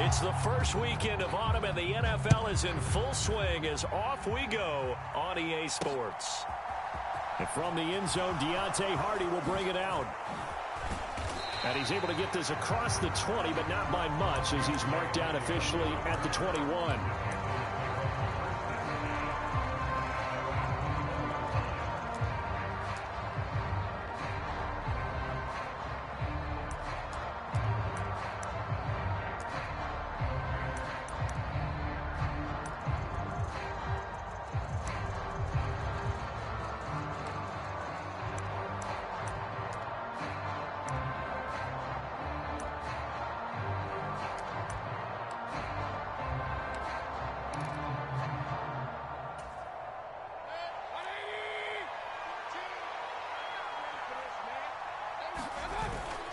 It's the first weekend of autumn, and the NFL is in full swing as off we go on EA Sports. And from the end zone, Deontay Hardy will bring it out. And he's able to get this across the 20, but not by much, as he's marked down officially at the 21.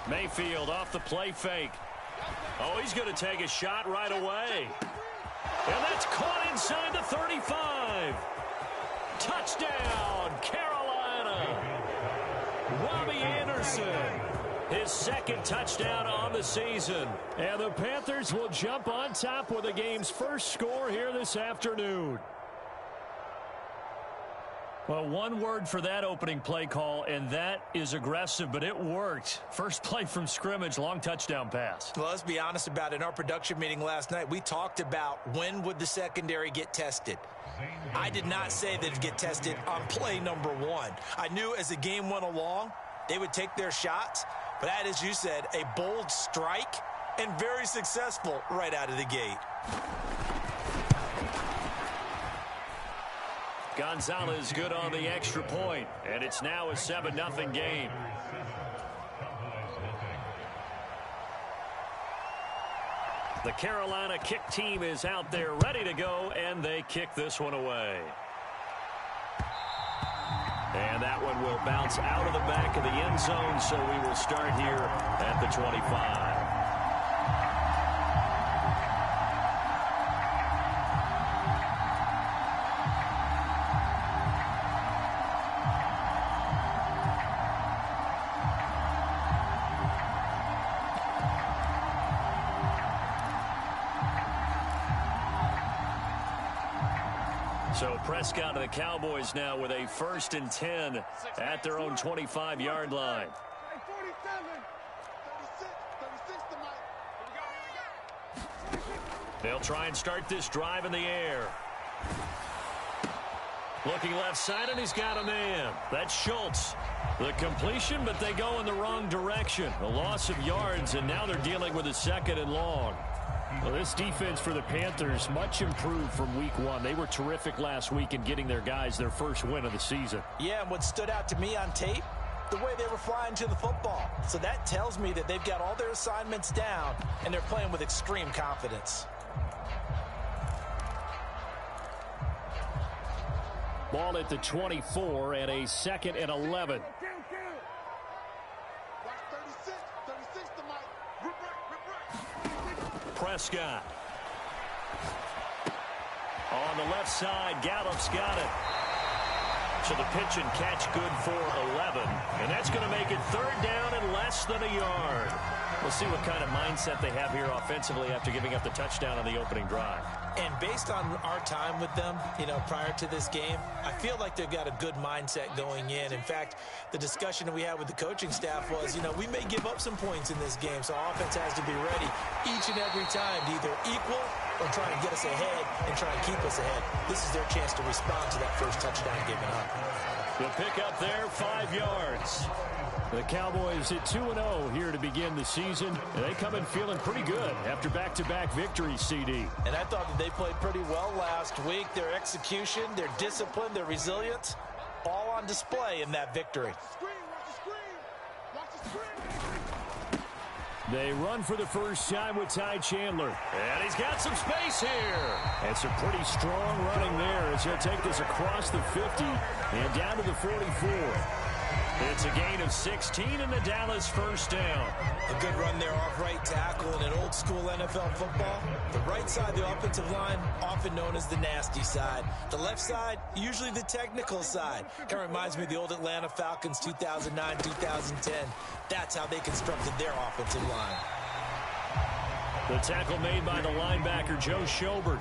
Mayfield off the play fake. Oh, he's going to take a shot right away. And that's caught inside the 35. Touchdown, Carolina. Robbie Anderson, his second touchdown on the season. And the Panthers will jump on top with the game's first score here this afternoon. Well, one word for that opening play call, and that is aggressive, but it worked. First play from scrimmage, long touchdown pass. Well, let's be honest about it. In our production meeting last night, we talked about when would the secondary get tested. I did not say that it'd get tested on play number one. I knew as the game went along, they would take their shots, but that, as you said, a bold strike and very successful right out of the gate. Gonzalez good on the extra point, and it's now a 7-0 game. The Carolina kick team is out there ready to go, and they kick this one away. And that one will bounce out of the back of the end zone, so we will start here at the 25. So Prescott of the Cowboys now with a 1st and 10 at their own 25-yard line. They'll try and start this drive in the air. Looking left side, and he's got a man. That's Schultz. The completion, but they go in the wrong direction. A loss of yards, and now they're dealing with a 2nd and long. Well, this defense for the Panthers, much improved from week one. They were terrific last week in getting their guys their first win of the season. Yeah, and what stood out to me on tape, the way they were flying to the football. So that tells me that they've got all their assignments down, and they're playing with extreme confidence. Ball at the 24 and a 2nd and 11. Prescott. On the left side, Gallup's got it. So the pitch and catch good for 11. And that's going to make it 3rd down and less than a yard. We'll see what kind of mindset they have here offensively after giving up the touchdown on the opening drive. And based on our time with them, prior to this game, I feel like they've got a good mindset going in. In fact, the discussion that we had with the coaching staff was, we may give up some points in this game, so our offense has to be ready each and every time to either equal or try and get us ahead and try and keep us ahead. This is their chance to respond to that first touchdown given up. The pickup there, 5 yards. The Cowboys at 2-0 here to begin the season. They come in feeling pretty good after back-to-back victories, CD. And I thought that they played pretty well last week. Their execution, their discipline, their resilience, all on display in that victory. They run for the first time with Ty Chandler. And he's got some space here. And some pretty strong running there as he'll take this across the 50 and down to the 44. It's a gain of 16 and the Dallas first down. A good run there off right tackle in an old-school NFL football. The right side of the offensive line, often known as the nasty side. The left side, usually the technical side. Kind of reminds me of the old Atlanta Falcons 2009-2010. That's how they constructed their offensive line. The tackle made by the linebacker, Joe Schobert.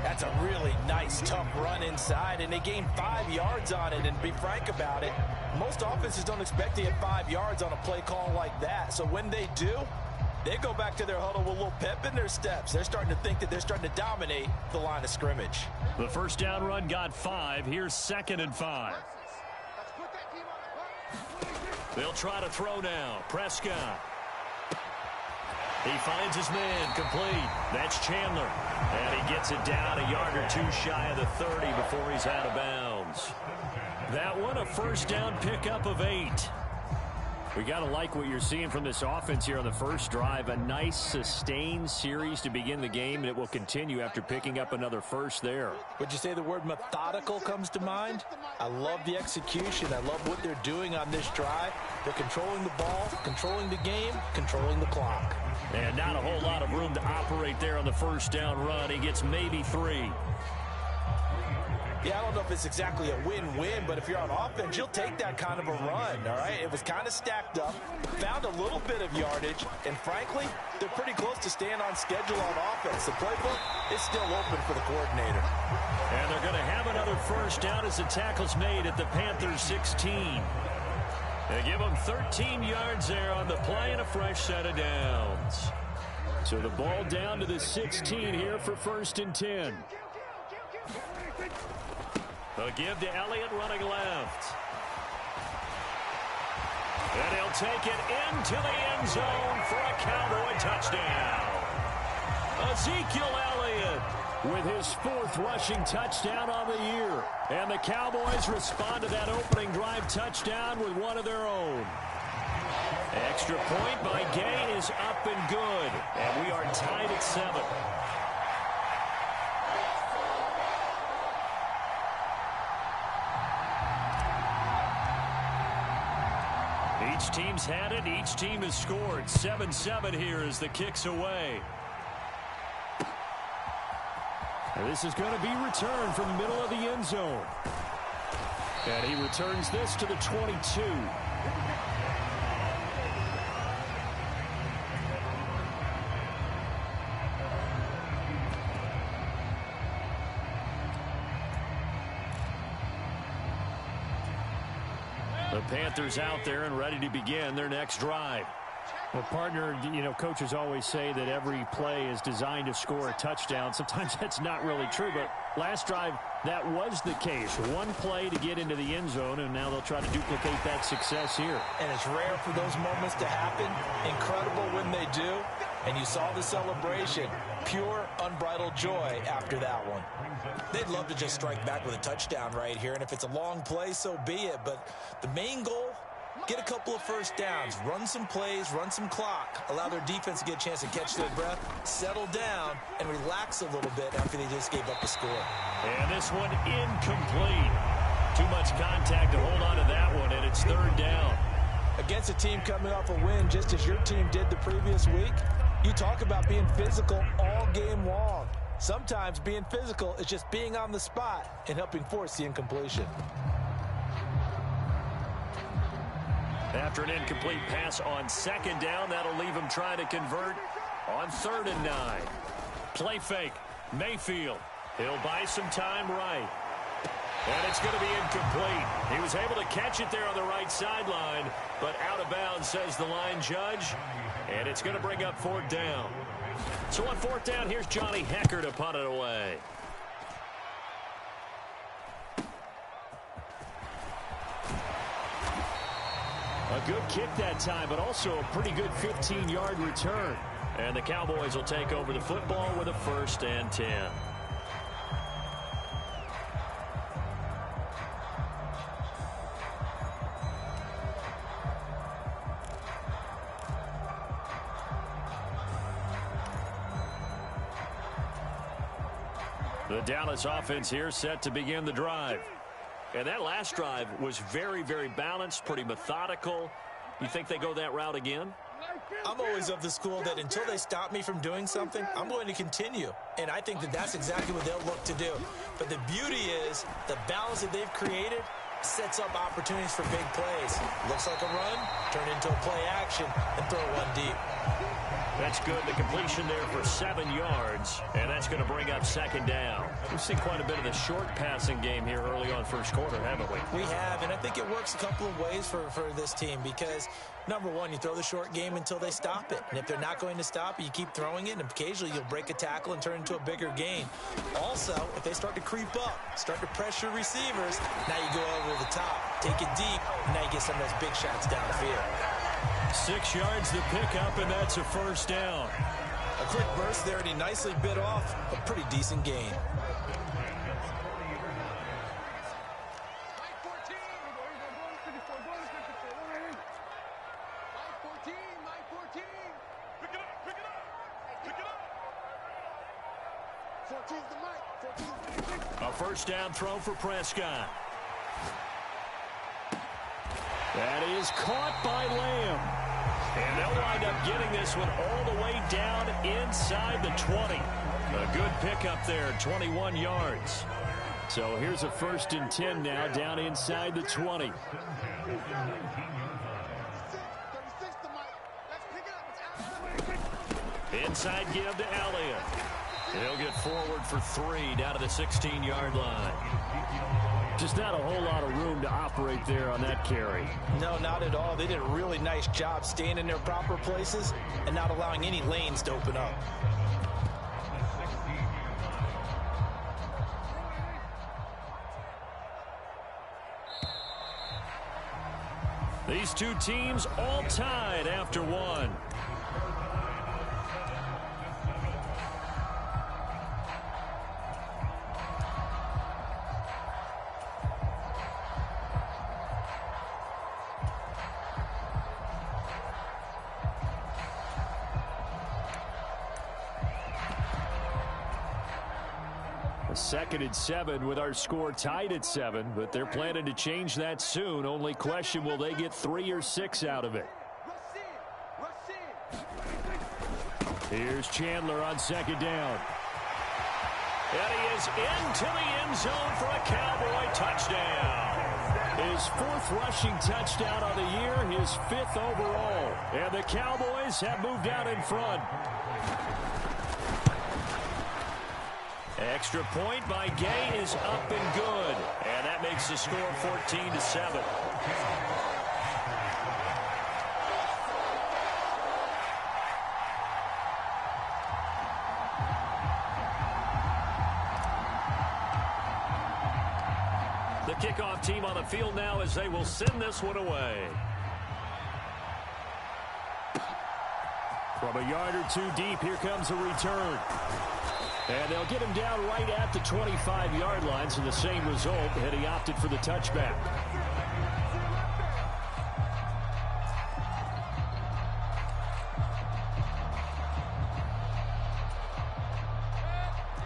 That's a really nice, tough run inside, and they gained 5 yards on it. And to be frank about it, most offenses don't expect to get 5 yards on a play call like that. So when they do, they go back to their huddle with a little pep in their steps. They're starting to think that they're starting to dominate the line of scrimmage. The first down run got 5. Here's 2nd and 5. They'll try to throw now. Prescott. He finds his man, complete. That's Chandler. And he gets it down a yard or two shy of the 30 before he's out of bounds. That one, a first down pickup of 8. We got to like what you're seeing from this offense here on the first drive. A nice, sustained series to begin the game, and it will continue after picking up another first there. Would you say the word methodical comes to mind? I love the execution. I love what they're doing on this drive. They're controlling the ball, controlling the game, controlling the clock. And not a whole lot of room to operate there on the first down run. He gets maybe 3. Yeah, I don't know if it's exactly a win-win, but if you're on offense, you'll take that kind of a run, all right? It was kind of stacked up, found a little bit of yardage, and frankly, they're pretty close to staying on schedule on offense. The playbook is still open for the coordinator. And they're going to have another first down as the tackle's made at the Panthers' 16. They give them 13 yards there on the play and a fresh set of downs. So the ball down to the 16 here for 1st and 10. A give to Elliott running left. And he'll take it into the end zone for a Cowboy touchdown. Ezekiel Elliott with his 4th rushing touchdown on the year. And the Cowboys respond to that opening drive touchdown with one of their own. Extra point by Gay is up and good. And we are tied at 7. Each team's had it. Each team has scored. 7-7 here as the kick's away. And this is going to be returned from the middle of the end zone. And he returns this to the 22. The Panthers out there and ready to begin their next drive. Well, partner, you know, coaches always say that every play is designed to score a touchdown. Sometimes that's not really true, but last drive, that was the case. One play to get into the end zone, and now they'll try to duplicate that success here. And it's rare for those moments to happen. Incredible when they do. And you saw the celebration. Pure, unbridled joy after that one. They'd love to just strike back with a touchdown right here. And if it's a long play, so be it. But the main goal, get a couple of first downs, run some plays, run some clock, allow their defense to get a chance to catch their breath, settle down, and relax a little bit after they just gave up a score. And this one incomplete. Too much contact to hold on to that one, and it's 3rd down. Against a team coming off a win just as your team did the previous week, you talk about being physical all game long. Sometimes being physical is just being on the spot and helping force the incompletion. After an incomplete pass on 2nd down, that'll leave him trying to convert on 3rd and 9. Play fake. Mayfield. He'll buy some time right. And it's going to be incomplete. He was able to catch it there on the right sideline, but out of bounds, says the line judge. And it's going to bring up 4th down. So on 4th down, here's Johnny Hekker to punt it away. A good kick that time, but also a pretty good 15-yard return. And the Cowboys will take over the football with a 1st and 10. The Dallas offense here set to begin the drive. And that last drive was very, very balanced, pretty methodical. You think they go that route again? I'm always of the school that until they stop me from doing something, I'm going to continue. And I think that that's exactly what they'll look to do. But the beauty is the balance that they've created sets up opportunities for big plays. Looks like a run, turn into a play action, and throw one deep. That's good. The completion there for 7 yards, and that's going to bring up second down. We've seen quite a bit of the short passing game here early on first quarter, haven't we? We have, and I think it works a couple of ways for this team because, number one, you throw the short game until they stop it. And if they're not going to stop it, you keep throwing it, and occasionally you'll break a tackle and turn into a bigger gain. Also, if they start to creep up, start to pressure receivers, now you go over the top, take it deep, and now you get some of those big shots downfield. 6 yards to pick up, and that's a first down. A quick burst there, and he nicely bit off a pretty decent gain. A first down throw for Prescott. That is caught by Lamb. And they'll wind up getting this one all the way down inside the 20. A good pickup there, 21 yards. So here's a 1st and 10 now, down inside the 20. Inside give to Elliott. He'll get forward for 3 down to the 16-yard line. Just not a whole lot of room to operate there on that carry. No, not at all. They did a really nice job staying in their proper places and not allowing any lanes to open up. These two teams all tied after one. A 2nd and 7 with our score tied at 7, but they're planning to change that soon. Only question, will they get 3 or 6 out of it? Here's Chandler on 2nd down. And he is into the end zone for a Cowboy touchdown. His 4th rushing touchdown of the year, his 5th overall. And the Cowboys have moved out in front. Extra point by Gay is up and good. And that makes the score 14-7. The kickoff team on the field now as they will send this one away. From a yard or 2 deep, here comes a return. And they'll get him down right at the 25-yard line, so the same result, and he opted for the touchback.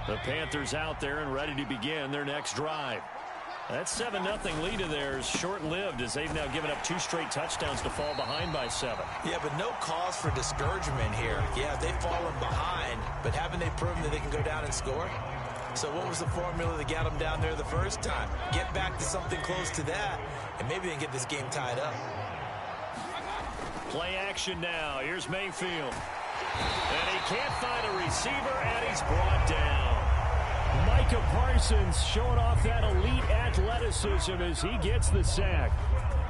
The Panthers out there and ready to begin their next drive. That 7-0 lead of theirs short-lived as they've now given up 2 straight touchdowns to fall behind by 7. Yeah, but no cause for discouragement here. Yeah, they've fallen behind, but haven't they proven that they can go down and score? So what was the formula that got them down there the first time? Get back to something close to that, and maybe they can get this game tied up. Play action now. Here's Mayfield. And he can't find a receiver, and he's brought down. Micah Parsons showing off that elite athleticism as he gets the sack.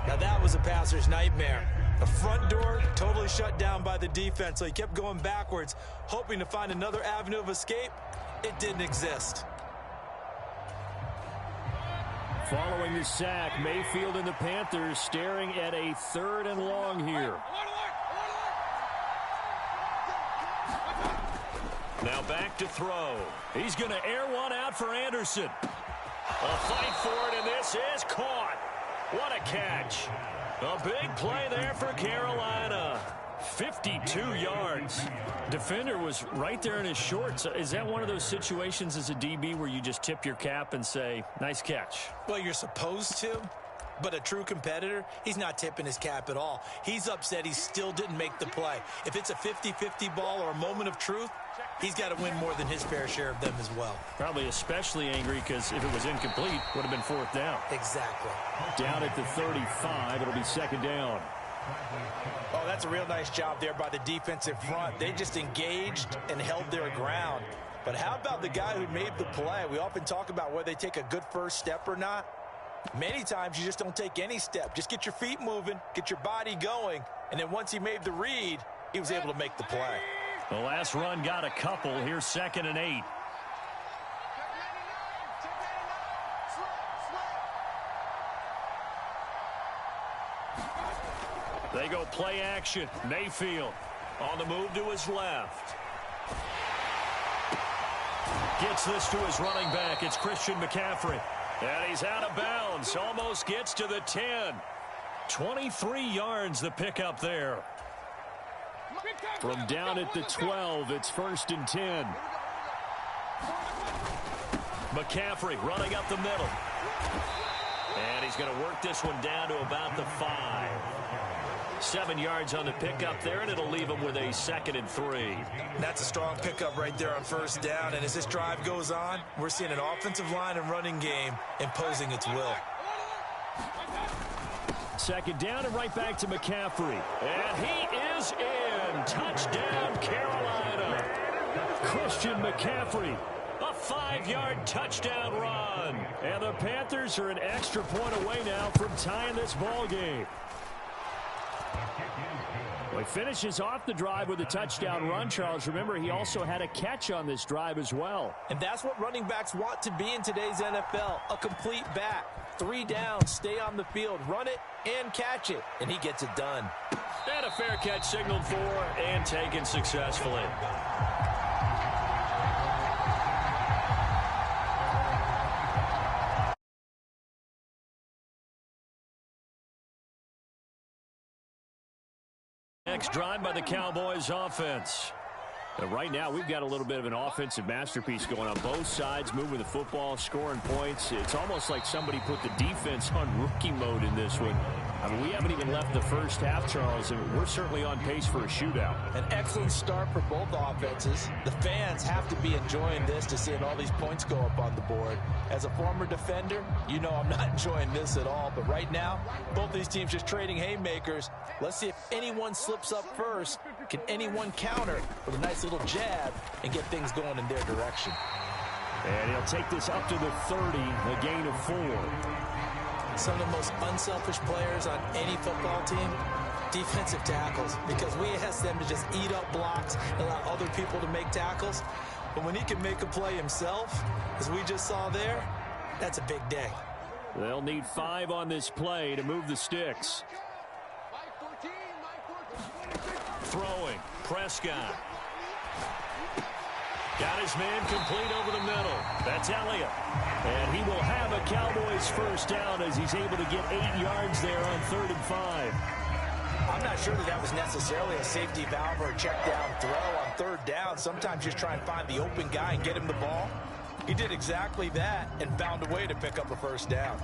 Now that was a passer's nightmare. The front door totally shut down by the defense, so he kept going backwards, hoping to find another avenue of escape. It didn't exist. Following the sack, Mayfield and the Panthers staring at a 3rd and long here. Now back to throw. He's going to air one out for Anderson. A fight for it, and this is caught. What a catch. A big play there for Carolina. 52 yards. Defender was right there in his shorts. Is that one of those situations as a DB where you just tip your cap and say, nice catch? Well, you're supposed to. But a true competitor, he's not tipping his cap at all. He's upset he still didn't make the play. If it's a 50-50 ball or a moment of truth, he's got to win more than his fair share of them as well. Probably especially angry because if it was incomplete, would have been fourth down. Exactly. Down at the 35, it'll be second down. Oh, that's a real nice job there by the defensive front. They just engaged and held their ground. But how about the guy who made the play? We often talk about whether they take a good first step or not. Many times you just don't take any step. Just get your feet moving, get your body going, and then once he made the read, he was able to make the play. The last run got a couple. Here's 2nd and 8. They go play action. Mayfield on the move to his left. Gets this to his running back. It's Christian McCaffrey. And he's out of bounds. Almost gets to the 10. 23 yards the pickup there. From down at the 12, it's 1st and 10. McCaffrey running up the middle. And he's going to work this one down to about the 5. 7 yards on the pickup there, and it'll leave him with a 2nd and 3. That's a strong pickup right there on first down. And as this drive goes on, we're seeing an offensive line and running game imposing its will. 2nd down and right back to McCaffrey. And he is in. Touchdown, Carolina. Christian McCaffrey. A 5-yard touchdown run. And the Panthers are an extra point away now from tying this ball game. Well, he finishes off the drive with a touchdown run, Charles. Remember, he also had a catch on this drive as well. And that's what running backs want to be in today's NFL, a complete back. 3 downs, stay on the field, run it, and catch it. And he gets it done. And a fair catch signaled for and taken successfully. Next drive by the Cowboys offense. And right now, we've got a little bit of an offensive masterpiece going on. Both sides moving the football, scoring points. It's almost like somebody put the defense on rookie mode in this one. I mean, we haven't even left the first half, Charles, and we're certainly on pace for a shootout. An excellent start for both offenses. The fans have to be enjoying this to seeing all these points go up on the board. As a former defender, you know I'm not enjoying this at all. But right now, both these teams just trading haymakers. Let's see if anyone slips up first. Can anyone counter with a nice little jab and get things going in their direction? And he'll take this up to the 30, a gain of 4. Some of the most unselfish players on any football team, defensive tackles, because we ask them to just eat up blocks and allow other people to make tackles. But when he can make a play himself, as we just saw there, that's a big day. They'll need 5 on this play to move the sticks. Throwing, Prescott. Got his man complete over the middle. That's Elliott. And he will have a Cowboys first down as he's able to get 8 yards there on 3rd and 5. I'm not sure that was necessarily a safety valve or a check down throw on 3rd down. Sometimes just try and find the open guy and get him the ball. He did exactly that and found a way to pick up a first down.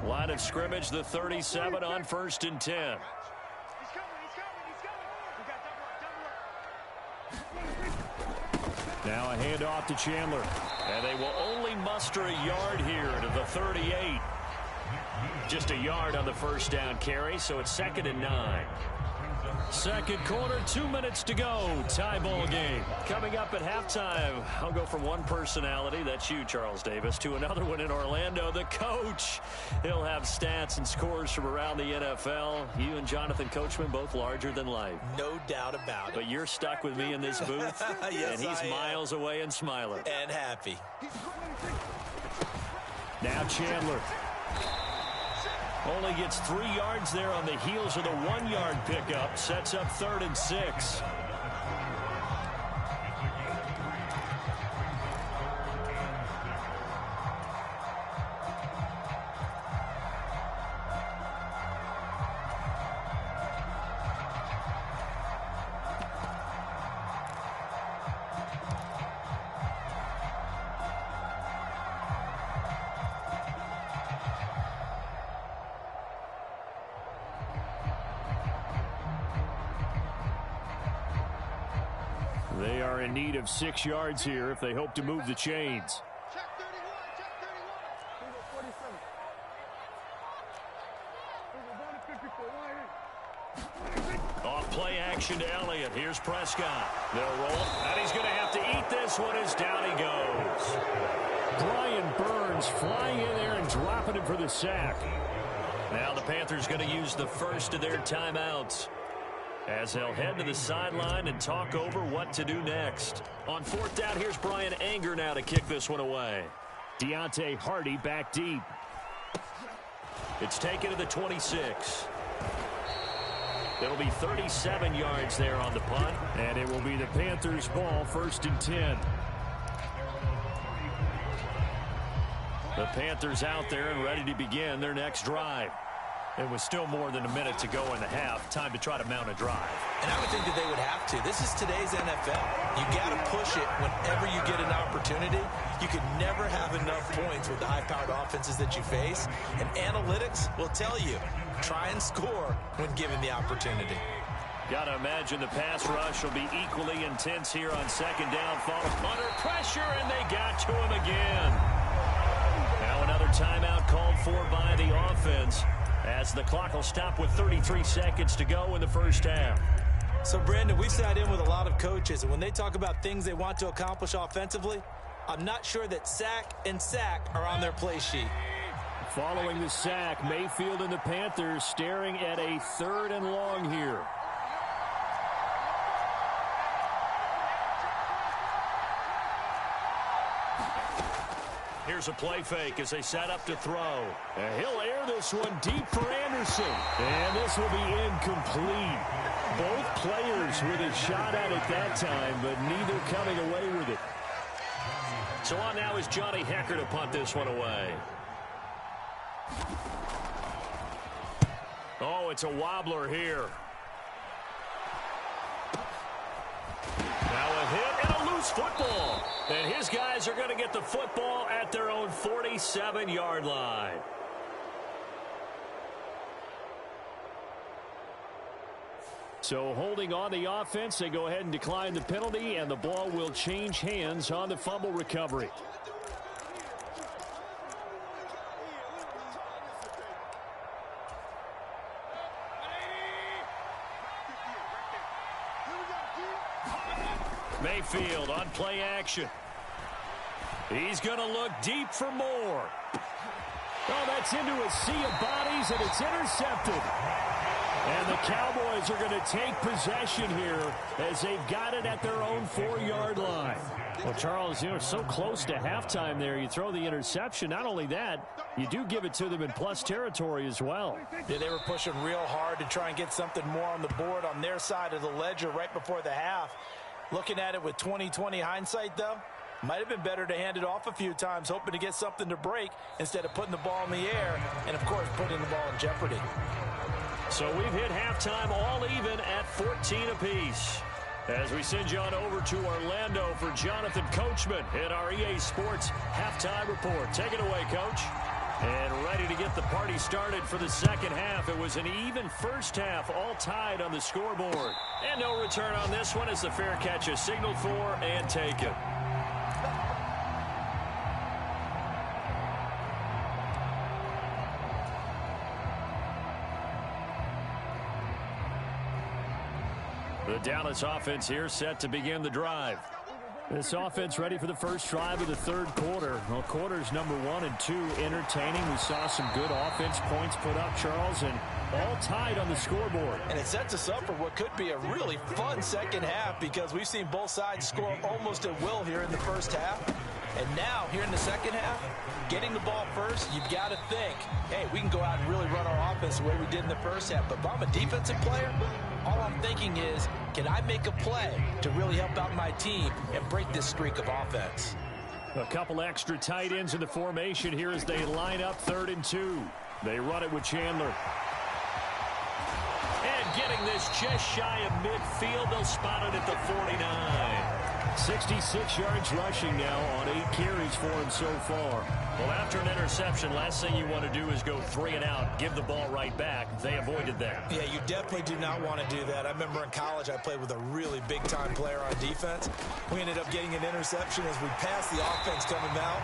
Line of scrimmage, the 37 on 1st and 10. Now a handoff to Chandler. And they will only muster a yard here to the 38. Just a yard on the first down carry, so it's 2nd and 9. Second quarter, 2 minutes to go. Tie ball game. Coming up at halftime, I'll go from one personality, that's you, Charles Davis, to another one in Orlando, the coach. He'll have stats and scores from around the NFL. You and Jonathan Coachman, both larger than life. No doubt about it. But you're stuck with me in this booth, yes, and he's miles away and smiling. And happy. Now Chandler. Only gets 3 yards there on the heels of the 1-yard pickup. Sets up 3rd and 6. are in need of 6 yards here if they hope to move the chains. Off play action to Elliott. Here's Prescott. They'll roll, and he's going to have to eat this one as down he goes. Brian Burns flying in there and dropping him for the sack. Now the Panthers going to use the first of their timeouts as they'll head to the sideline and talk over what to do next. On 4th down, here's Brian Anger now to kick this one away. Deontay Hardy back deep. It's taken to the 26. It'll be 37 yards there on the punt, and it will be the Panthers' ball, 1st and 10. The Panthers out there and ready to begin their next drive. It was still more than a minute to go in the half. Time to try to mount a drive. And I would think that they would have to. This is today's NFL. You got to push it whenever you get an opportunity. You can never have enough points with the high-powered offenses that you face. And analytics will tell you, try and score when given the opportunity. Got to imagine the pass rush will be equally intense here on 2nd down. Followed under pressure, and they got to him again. Now another timeout called for by the offense, as the clock will stop with 33 seconds to go in the first half. So, Brandon, we've sat in with a lot of coaches, and when they talk about things they want to accomplish offensively, I'm not sure that sack and sack are on their play sheet. Following the sack, Mayfield and the Panthers staring at a 3rd and long here. Here's a play fake as they set up to throw. And he'll air this one deep for Anderson. And this will be incomplete. Both players with a shot at it that time, but neither coming away with it. So on now is Johnny Hekker to punt this one away. Oh, it's a wobbler here. Now a hit and a loose football. And his guys are going to get the football at their own 47-yard line. So holding on the offense, they go ahead and decline the penalty, and the ball will change hands on the fumble recovery. Mayfield on play action. He's going to look deep for more. Oh, that's into a sea of bodies, and it's intercepted. And the Cowboys are going to take possession here as they've got it at their own 4-yard line. Well, Charles, so close to halftime there. You throw the interception. Not only that, you do give it to them in plus territory as well. Yeah, they were pushing real hard to try and get something more on the board on their side of the ledger right before the half. Looking at it with 20/20 hindsight, though, might have been better to hand it off a few times, hoping to get something to break instead of putting the ball in the air and, of course, putting the ball in jeopardy. So we've hit halftime all even at 14 apiece. As we send you on over to Orlando for Jonathan Coachman in our EA Sports Halftime Report. Take it away, Coach. And ready to get the party started for the second half. It was an even first half, all tied on the scoreboard. And no return on this one as the fair catch is signaled for and taken. The Dallas offense here set to begin the drive. This offense ready for the first drive of the third quarter. Well, quarters number 1 and 2 entertaining. We saw some good offense points put up, Charles, and all tied on the scoreboard. And it sets us up for what could be a really fun second half because we've seen both sides score almost at will here in the first half. And now, here in the second half, getting the ball first, you've got to think, hey, we can go out and really run our offense the way we did in the first half. But if I'm a defensive player, all I'm thinking is, can I make a play to really help out my team and break this streak of offense? A couple extra tight ends in the formation here as they line up 3rd and 2. They run it with Chandler. And getting this just shy of midfield, they'll spot it at the 49. 66 yards rushing now on 8 carries for him so far. Well, after an interception, last thing you want to do is go 3 and out, give the ball right back. They avoided that. Yeah, you definitely do not want to do that. I remember in college I played with a really big-time player on defense. We ended up getting an interception as we passed the offense coming out.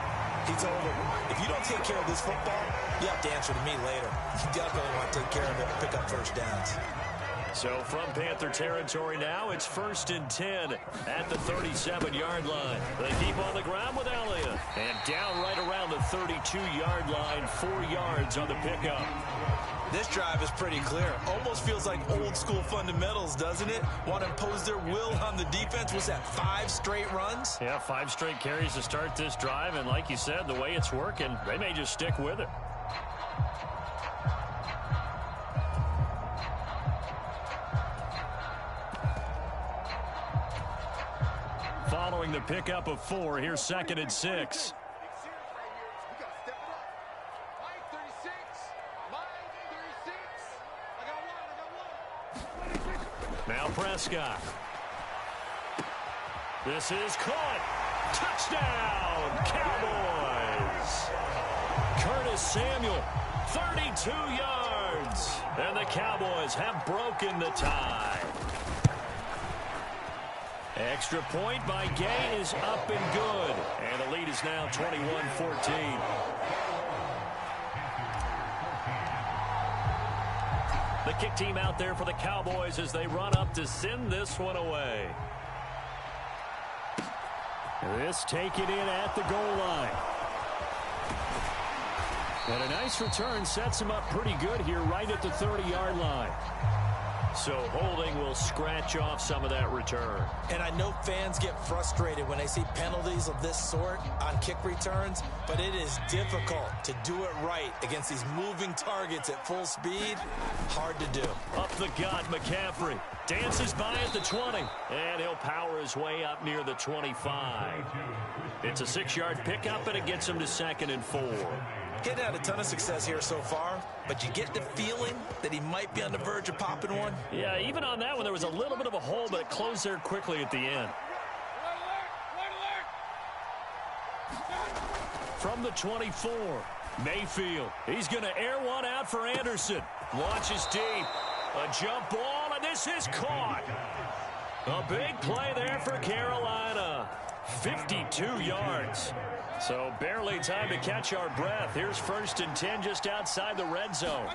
He told him, if you don't take care of this football, you have to answer to me later. You definitely want to take care of it and pick up first downs. So from Panther territory now, it's 1st and 10 at the 37-yard line. They keep on the ground with Elliott. And down right around the 32-yard line, 4 yards on the pickup. This drive is pretty clear. Almost feels like old-school fundamentals, doesn't it? Want to impose their will on the defense. Was that 5 straight runs? Yeah, 5 straight carries to start this drive. And like you said, the way it's working, they may just stick with it. Following the pickup of 4, here's 2nd and 6. Now Prescott. This is caught. Touchdown, Cowboys. Curtis Samuel, 32 yards. And the Cowboys have broken the tie. Extra point by Gay is up and good. And the lead is now 21-14. The kick team out there for the Cowboys as they run up to send this one away. This taken in at the goal line. And a nice return sets him up pretty good here right at the 30-yard line. So holding will scratch off some of that return. And I know fans get frustrated when they see penalties of this sort on kick returns, but it is difficult to do it right against these moving targets at full speed. Hard to do. Up the gut, McCaffrey dances by at the 20, and he'll power his way up near the 25. It's a 6-yard pickup, and it gets him to 2nd and 4. Getting had a ton of success here so far, but you get the feeling that he might be on the verge of popping one. Yeah, even on that one, there was a little bit of a hole, but it closed there quickly at the end. From the 24, Mayfield. He's going to air one out for Anderson. Launches deep. A jump ball, and this is caught. A big play there for Carolina. 52 yards. So barely time to catch our breath. Here's 1st and 10 just outside the red zone.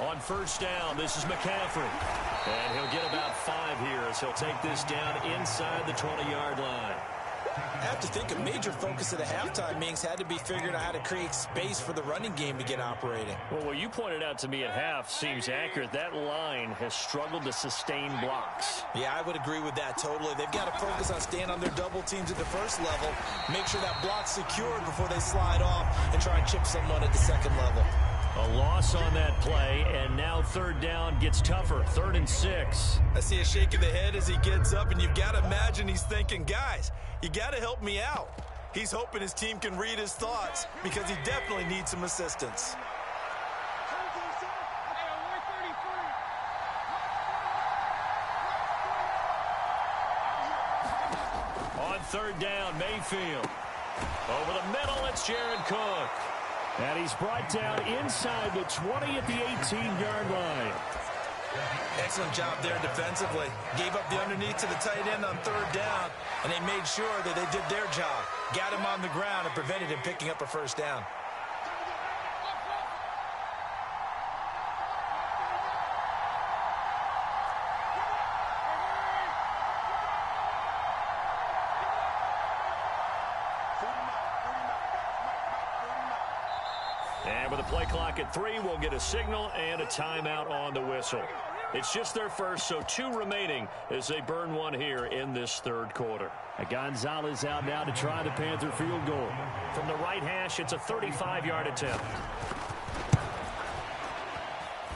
On 1st down, this is McCaffrey. And he'll get about 5 here as he'll take this down inside the 20-yard line. I have to think a major focus of the halftime meetings had to be figuring out how to create space for the running game to get operating. Well, what you pointed out to me at half seems accurate. That line has struggled to sustain blocks. Yeah, I would agree with that totally. They've got to focus on staying on their double teams at the first level, make sure that block's secured before they slide off and try and chip someone at the second level. A loss on that play, and now 3rd down gets tougher. 3rd and 6. I see a shake of the head as he gets up, and you've got to imagine he's thinking, guys, you got to help me out. He's hoping his team can read his thoughts because he definitely needs some assistance. On 3rd down, Mayfield. Over the middle, it's Jared Cook. And he's brought down inside the 20 at the 18-yard line. Excellent job there defensively. Gave up the underneath to the tight end on 3rd down, and they made sure that they did their job. Got him on the ground and prevented him picking up a 1st down. And with a play clock at 3, we'll get a signal and a timeout on the whistle. It's just their first, so 2 remaining as they burn one here in this 3rd quarter. Gonzalez out now to try the Panther field goal. From the right hash, it's a 35-yard attempt.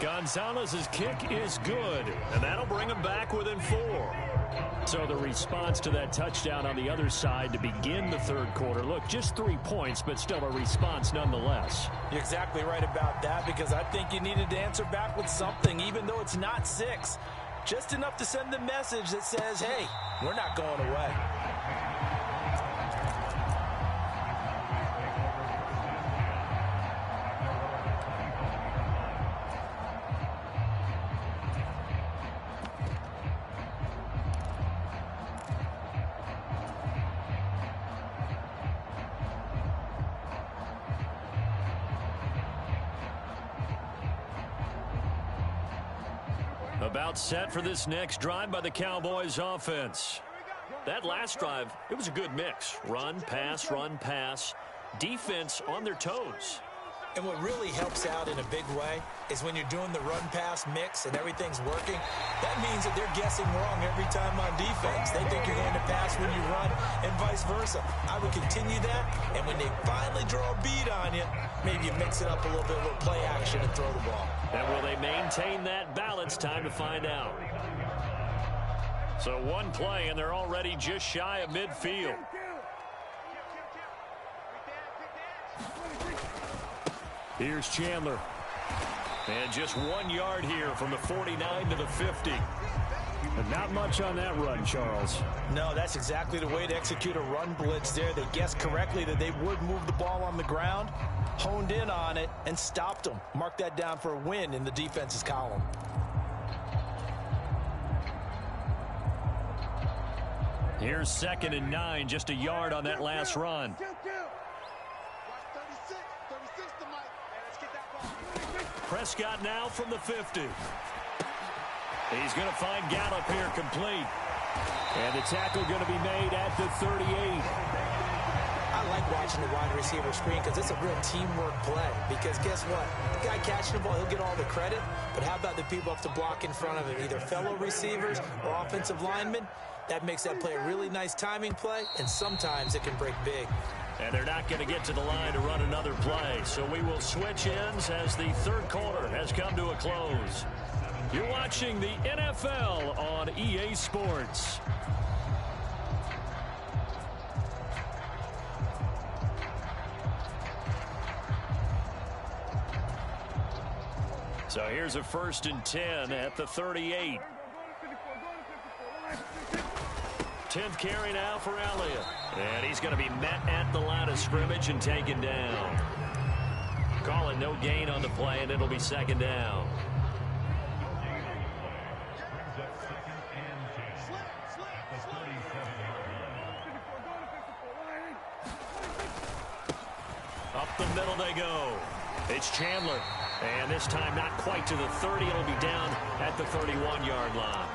Gonzalez's kick is good, and that'll bring him back within 4. So the response to that touchdown on the other side to begin the 3rd quarter. Look, just 3 points, but still a response nonetheless. You're exactly right about that, because I think you needed to answer back with something, even though it's not 6. Just enough to send the message that says, hey, we're not going away. About set for this next drive by the Cowboys offense. That last drive, it was a good mix. Run, pass, defense on their toes. And what really helps out in a big way is when you're doing the run-pass mix and everything's working, that means that they're guessing wrong every time on defense. They think you're going to pass when you run and vice versa. I would continue that, and when they finally draw a bead on you, maybe you mix it up a little bit, a little play action and throw the ball. And will they maintain that balance? Time to find out. So one play, and they're already just shy of midfield. Here's Chandler. And just 1 yard here from the 49 to the 50. And not much on that run, Charles. No, that's exactly the way to execute a run blitz there. They guessed correctly that they would move the ball on the ground, honed in on it, and stopped them. Mark that down for a win in the defense's column. Here's 2nd and 9, just a yard on that last run. Prescott now from the 50. He's going to find Gallup here complete. And the tackle going to be made at the 38. I like watching the wide receiver screen because it's a real teamwork play. Because guess what? The guy catching the ball, he'll get all the credit. But how about the people up to block in front of him, either fellow receivers or offensive linemen? That makes that play a really nice timing play, and sometimes it can break big. And they're not going to get to the line to run another play. So we will switch ends as the third quarter has come to a close. You're watching the NFL on EA Sports. So here's a 1st and 10 at the 38. 10th carry now for Elliott. And he's going to be met at the line of scrimmage and taken down. Call it no gain on the play, and it'll be 2nd down. Up the middle they go. It's Chandler. And this time not quite to the 30. It'll be down at the 31-yard line.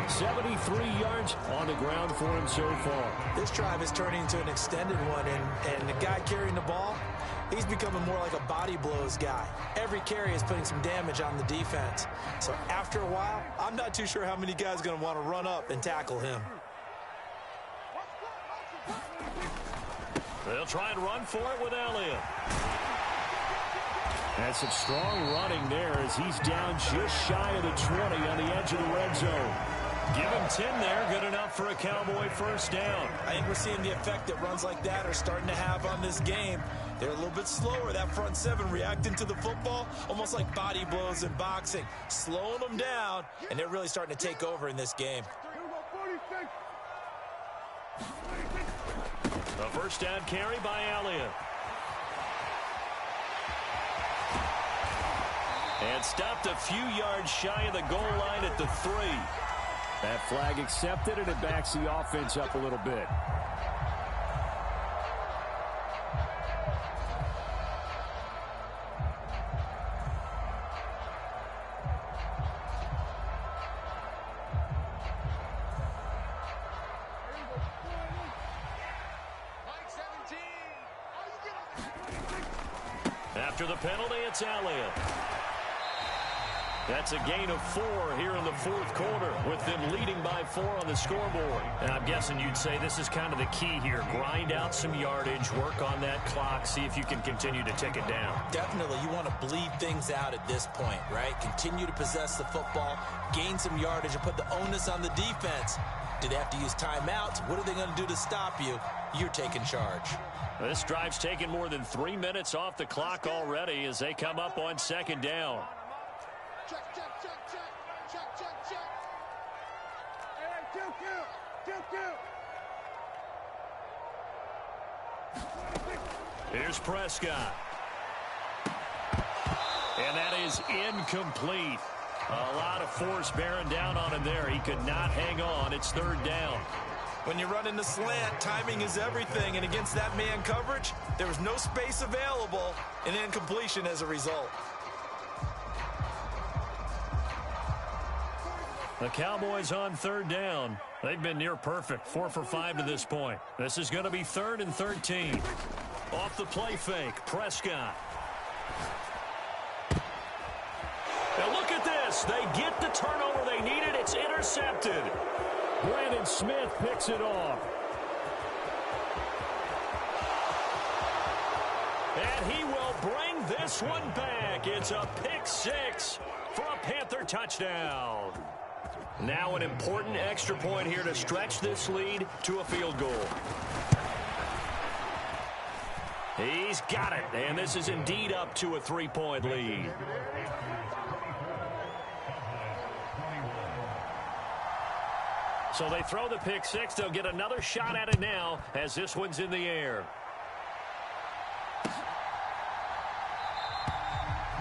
73 yards on the ground for him so far. This drive is turning into an extended one, and the guy carrying the ball, he's becoming more like a body blows guy. Every carry is putting some damage on the defense. So after a while, I'm not too sure how many guys are going to want to run up and tackle him. They'll try and run for it with Elliott. That's some strong running there as he's down just shy of the 20 on the edge of the red zone. Give him 10 there. Good enough for a Cowboy first down. I think we're seeing the effect that runs like that are starting to have on this game. They're a little bit slower. That front seven reacting to the football, almost like body blows in boxing. Slowing them down, and they're really starting to take over in this game. A first down carry by Elliott. And stopped a few yards shy of the goal line at the 3. That flag accepted, and it backs the offense up a little bit. After the penalty, it's Elliott. That's a gain of 4 here in the fourth quarter with them leading by 4 on the scoreboard. And I'm guessing you'd say this is kind of the key here. Grind out some yardage, work on that clock, see if you can continue to tick it down. Definitely. You want to bleed things out at this point, right? Continue to possess the football, gain some yardage, and put the onus on the defense. Do they have to use timeouts? What are they going to do to stop you? You're taking charge. This drive's taken more than 3 minutes off the clock already as they come up on 2nd down. Check, check, check, check, check, check, check. Hey, two. Here's Prescott. And that is incomplete. A lot of force bearing down on him there. He could not hang on. It's 3rd down. When you run in the slant, timing is everything. And against that man coverage, there was no space available, and incompletion as a result. The Cowboys on third down. They've been near perfect, 4 for 5 to this point. This is going to be 3rd and 13. Off the play fake, Prescott. Now look at this. They get the turnover they needed. It's intercepted. Brandon Smith picks it off. And he will bring this one back. It's a pick 6 for a Panther touchdown. Now an important extra point here to stretch this lead to a field goal. He's got it, and this is indeed up to a 3-point lead. So they throw the pick 6. They'll get another shot at it now as this one's in the air.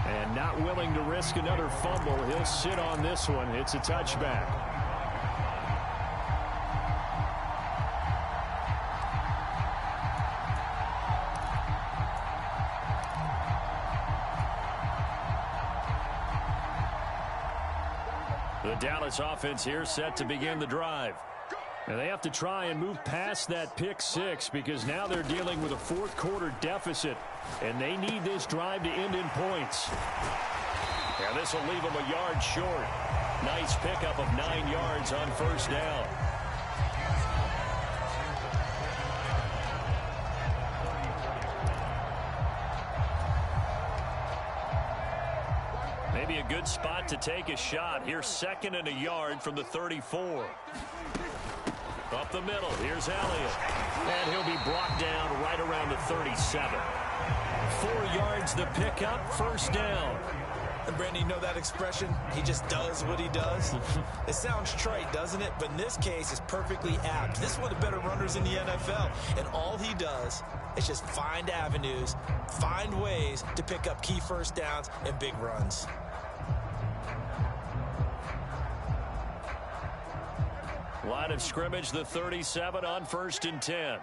And not willing to risk another fumble. He'll sit on this one. It's a touchback. The Dallas offense here set to begin the drive. And they have to try and move past that pick 6 because now they're dealing with a fourth-quarter deficit, and they need this drive to end in points. Yeah, this will leave them a yard short. Nice pickup of 9 yards on first down. Maybe a good spot to take a shot. Here's 2nd and a yard from the 34. Up the middle, here's Elliott. And he'll be brought down right around the 37. 4 yards the pickup, first down. And Brandon, you know that expression? He just does what he does. It sounds trite, doesn't it? But in this case, it's perfectly apt. This is one of the better runners in the NFL. And all he does is just find avenues, find ways to pick up key first downs and big runs. Line of scrimmage, the 37 on 1st and 10.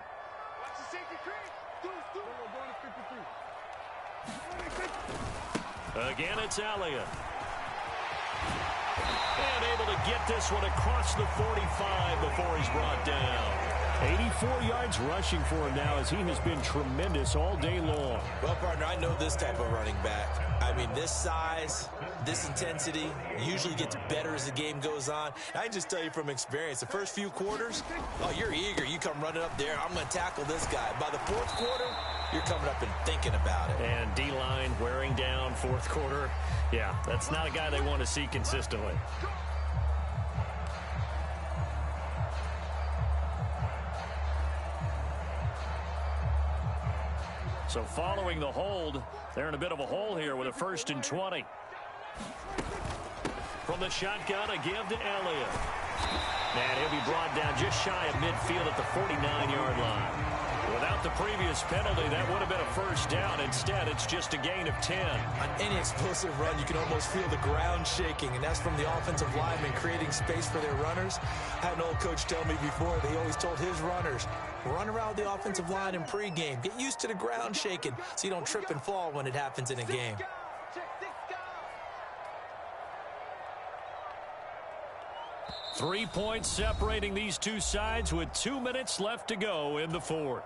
Again, it's Elliott. And able to get this one across the 45 before he's brought down. 84 yards rushing for him now as he has been tremendous all day long. Well, partner, I know this type of running back. I mean, this size, this intensity usually gets better as the game goes on. I can just tell you from experience, the first few quarters, oh, you're eager. You come running up there. I'm going to tackle this guy. By the 4th quarter, you're coming up and thinking about it. And D-line wearing down 4th quarter. Yeah, that's not a guy they want to see consistently. So following the hold, they're in a bit of a hole here with a 1st and 20. From the shotgun, a give to Elliott. And he'll be brought down just shy of midfield at the 49-yard line. Without the previous penalty, that would have been a first down. Instead, it's just a gain of 10. On any explosive run, you can almost feel the ground shaking, and that's from the offensive linemen creating space for their runners. I had an old coach tell me before, he always told his runners, run around the offensive line in pregame. Get used to the ground shaking so you don't trip and fall when it happens in a game. 3 points separating these two sides with 2 minutes left to go in the 4th.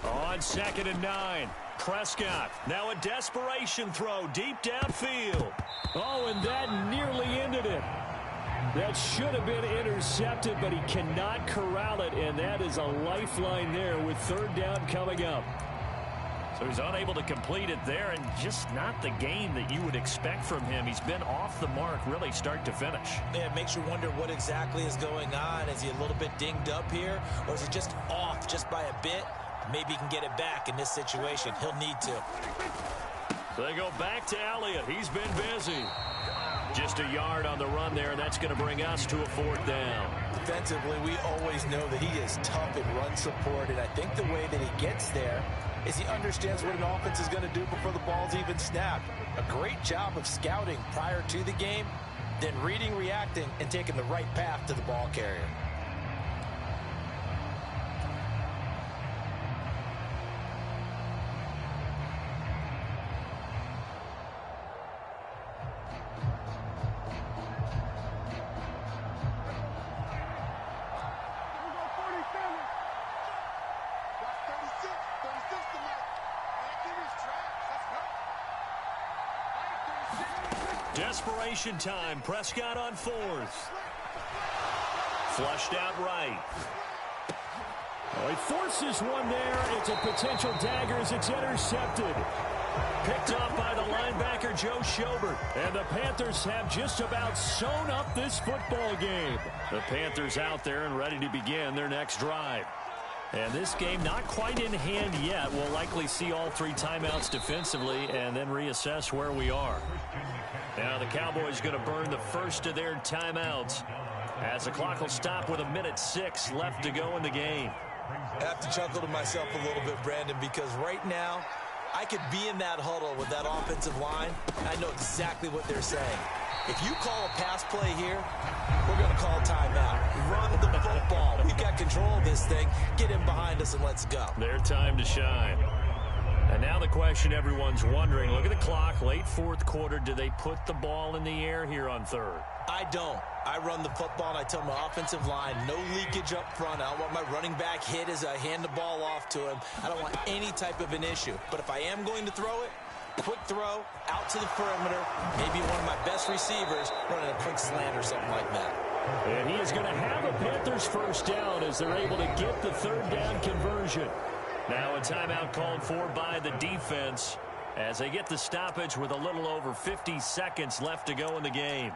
On 2nd and 9. Prescott, now a desperation throw deep downfield. Oh, and that nearly ended it. That should have been intercepted, but he cannot corral it, and that is a lifeline there with 3rd down coming up. So he's unable to complete it there, and just not the game that you would expect from him. He's been off the mark really start to finish. Yeah, it makes you wonder what exactly is going on. Is he a little bit dinged up here, or is he just off just by a bit? Maybe he can get it back in this situation. He'll need to. So they go back to Elliott. He's been busy. Just a yard on the run there, and that's going to bring us to a 4th down. Defensively, we always know that he is tough in run support, and I think the way that he gets there is he understands what an offense is going to do before the ball's even snapped. A great job of scouting prior to the game, then reading, reacting, and taking the right path to the ball carrier. Desperation time. Prescott on fourth. Flushed out right. Oh, he forces one there. It's a potential dagger as it's intercepted. Picked up by the linebacker, Joe Schobert. And the Panthers have just about sewn up this football game. The Panthers out there and ready to begin their next drive. And this game not quite in hand yet. We'll likely see all three timeouts defensively and then reassess where we are. Now the Cowboys going to burn the first of their timeouts as the clock will stop with 1:06 left to go in the game. I have to chuckle to myself a little bit, Brandon, because right now I could be in that huddle with that offensive line, and I know exactly what they're saying. If you call a pass play here, we're going to call timeout. Run the football. We've got control of this thing. Get in behind us and let's go. Their time to shine. And now the question everyone's wondering, look at the clock, late fourth quarter, do they put the ball in the air here on third? I don't. I run the football, and I tell my offensive line, no leakage up front. I don't want my running back hit as I hand the ball off to him. I don't want any type of an issue. But if I am going to throw it, quick throw, out to the perimeter, maybe one of my best receivers running a quick slant or something like that. And he is going to have a Panthers first down as they're able to get the third down conversion. Now a timeout called for by the defense as they get the stoppage with a little over 50 seconds left to go in the game.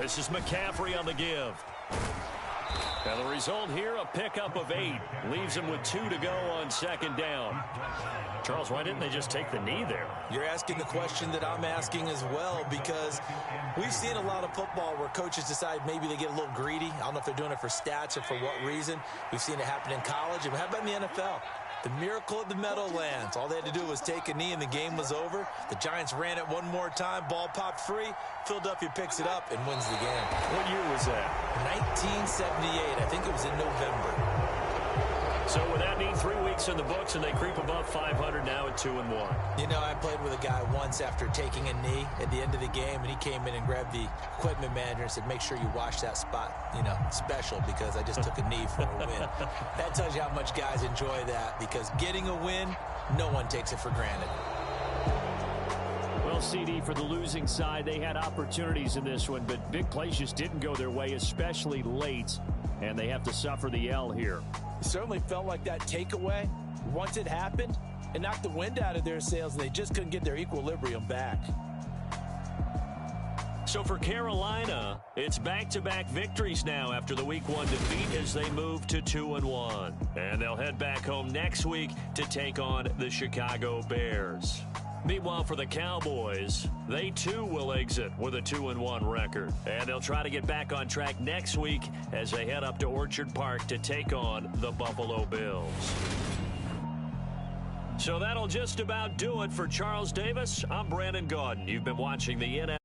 This is McCaffrey on the give. And the result here, a pickup of 8. Leaves him with 2 to go on second down. Charles, why didn't they just take the knee there? You're asking the question that I'm asking as well, because we've seen a lot of football where coaches decide maybe they get a little greedy. I don't know if they're doing it for stats or for what reason. We've seen it happen in college. And how about in the NFL? The miracle at the Meadowlands. All they had to do was take a knee and the game was over. The Giants ran it one more time. Ball popped free. Philadelphia picks it up and wins the game. What year was that? 1978. I think it was in November. So with that knee, 3 weeks in the books, and they creep above 500 now at 2-1. You know, I played with a guy once after taking a knee at the end of the game, and he came in and grabbed the equipment manager and said, make sure you wash that spot, you know, special, because I just took a knee for a win. That tells you how much guys enjoy that, because getting a win, no one takes it for granted. Well, CD, for the losing side, they had opportunities in this one, but big plays just didn't go their way, especially late, and they have to suffer the L here. It certainly felt like that takeaway, once it happened, it knocked the wind out of their sails, and they just couldn't get their equilibrium back. So for Carolina, it's back-to-back victories now after the Week 1 defeat as they move to 2-1. And they'll head back home next week to take on the Chicago Bears. Meanwhile, for the Cowboys, they too will exit with a 2-1 record. And they'll try to get back on track next week as they head up to Orchard Park to take on the Buffalo Bills. So that'll just about do it for Charles Davis. I'm Brandon Gaudin. You've been watching the NFL.